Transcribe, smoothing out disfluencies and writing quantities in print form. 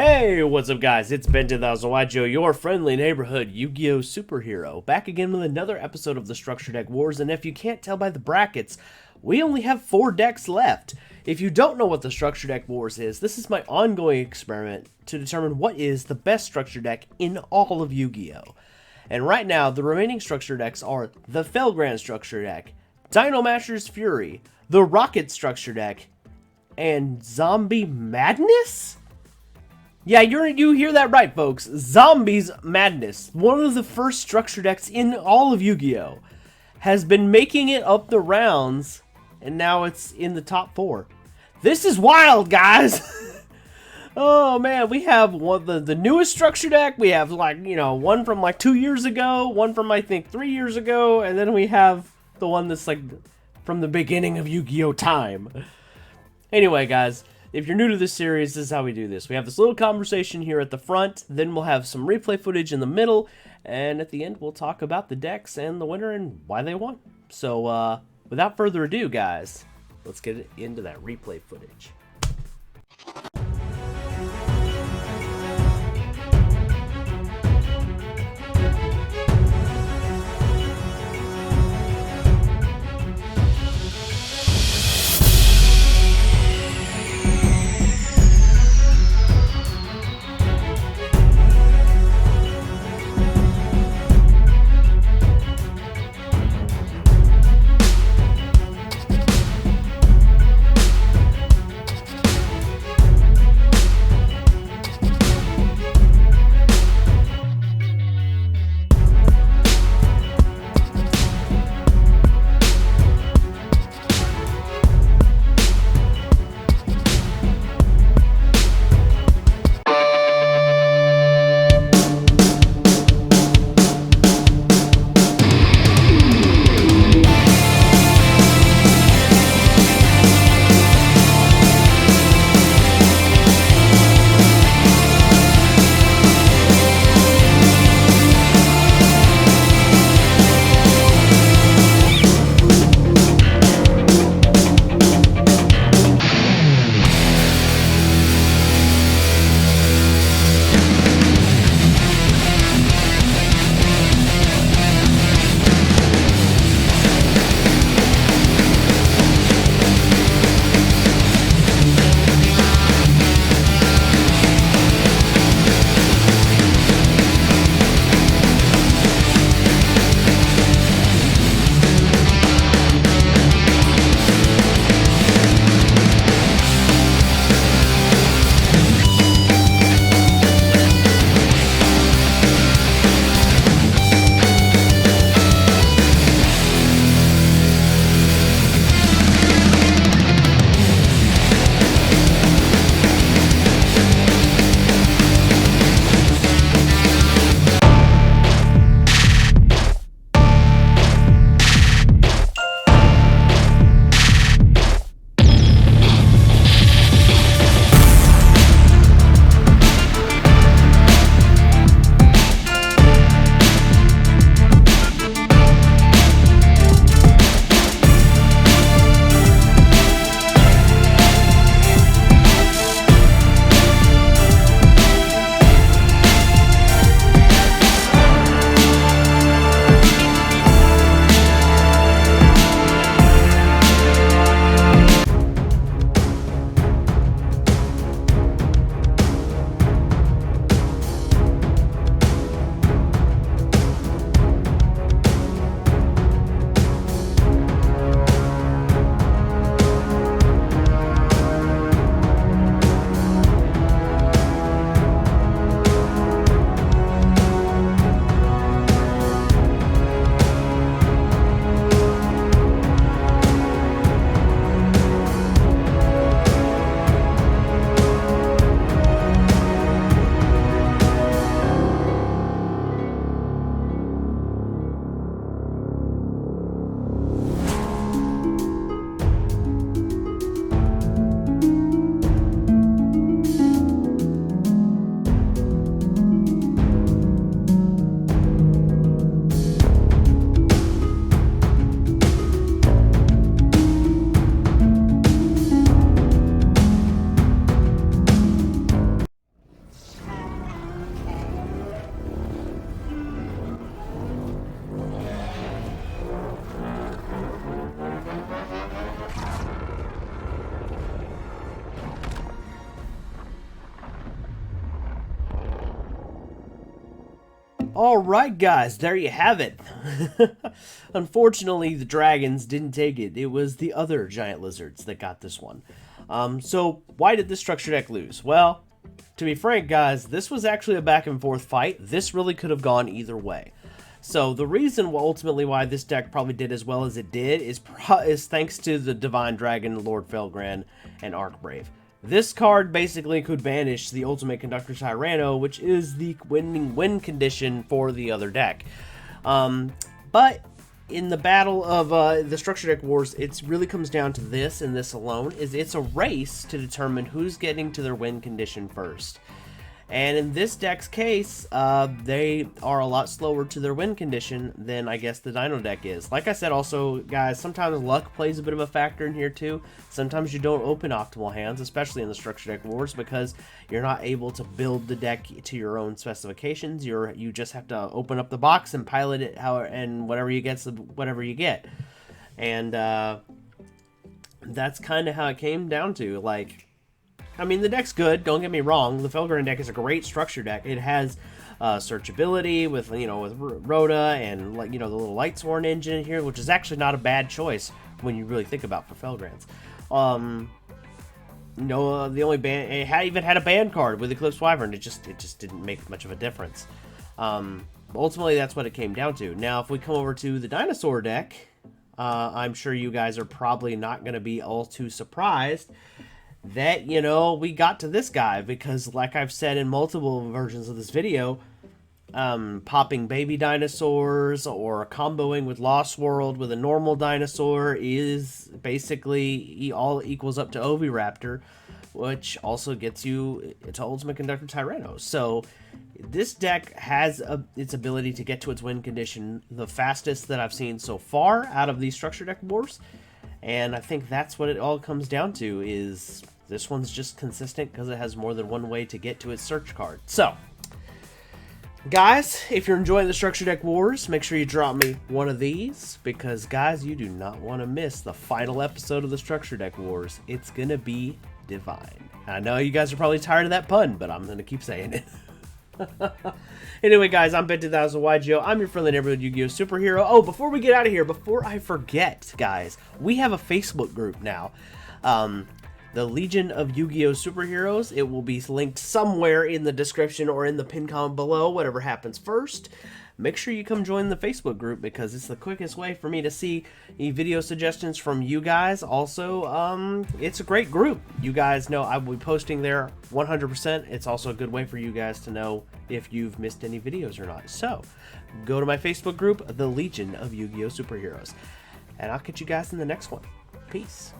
Hey, what's up guys? It's Ben 10,000 yugioh, your friendly neighborhood Yu-Gi-Oh superhero, back again with another episode of the Structure Deck Wars, and if you can't tell by the brackets, we only have 4 decks left. If you don't know what the Structure Deck Wars is, this is my ongoing experiment to determine what is the best structure deck in all of Yu-Gi-Oh! And right now, the remaining structure decks are the Felgrand structure deck, Dinomashers Fury, the Rocket structure deck, and Zombie Madness? Yeah, you hear that right, folks. Zombies Madness, one of the first structure decks in all of Yu-Gi-Oh! Has been making it up the rounds, and now it's in the top 4. This is wild, guys! Oh, man, we have the newest structure deck. We have, one from, 2 years ago, one from, I think, 3 years ago, and then we have the one that's, from the beginning of Yu-Gi-Oh! Time. Anyway, guys, if you're new to this series, this is how we do this. We have this little conversation here at the front, then we'll have some replay footage in the middle, and at the end we'll talk about the decks and the winner and why they won. So, without further ado, guys, let's get into that replay footage. Alright guys, there you have it. Unfortunately, the dragons didn't take it. It was the other giant lizards that got this one. So why did this structure deck lose? Well, to be frank guys, this was actually a back and forth fight. This really could have gone either way. So the reason ultimately why this deck probably did as well as it did is thanks to the Divine Dragon, Lord Felgrand, and Archbrave. This card basically could banish the Ultimate Conductor Tyranno, which is the winning win condition for the other deck. But in the battle of the Structure Deck Wars, it really comes down to this and this alone. It's a race to determine who's getting to their win condition first. And in this deck's case, they are a lot slower to their win condition than I guess the Dino deck is. Like I said also, guys, sometimes luck plays a bit of a factor in here too. Sometimes you don't open optimal hands, especially in the Structure Deck Wars, because you're not able to build the deck to your own specifications. You just have to open up the box and pilot it and whatever you get, whatever you get. And that's kind of how it came down to. Like, I mean, the deck's good, don't get me wrong. The Felgrand deck is a great structure deck. It has searchability with, with Rhoda and, the little Lightsworn engine here, which is actually not a bad choice when you really think about for Felgrands. The only ban, it even had a ban card with Eclipse Wyvern. It just didn't make much of a difference. Ultimately, that's what it came down to. Now, if we come over to the Dinosaur deck, I'm sure you guys are probably not going to be all too surprised that, we got to this guy, because like I've said in multiple versions of this video, popping baby dinosaurs or comboing with Lost World with a normal dinosaur is basically all equals up to Oviraptor, which also gets you to Ultimate Conductor Tyranno. So this deck has its ability to get to its win condition the fastest that I've seen so far out of these Structure Deck Wars. And I think that's what it all comes down to, is this one's just consistent because it has more than one way to get to its search card. So, guys, if you're enjoying the Structure Deck Wars, make sure you drop me one of these, because, guys, you do not want to miss the final episode of the Structure Deck Wars. It's going to be divine. I know you guys are probably tired of that pun, but I'm going to keep saying it. Anyway, guys, I'm Ben2000 yugioh. I'm your friendly neighborhood Yu-Gi-Oh superhero. Oh, before we get out of here, before I forget, guys, we have a Facebook group now. The Legion of Yu-Gi-Oh Superheroes. It will be linked somewhere in the description or in the pin comment below, whatever happens first. Make sure you come join the Facebook group, because it's the quickest way for me to see any video suggestions from you guys. Also, it's a great group. You guys know I will be posting there 100%. It's also a good way for you guys to know if you've missed any videos or not. So, go to my Facebook group, The Legion of Yu-Gi-Oh Superheroes. And I'll catch you guys in the next one. Peace.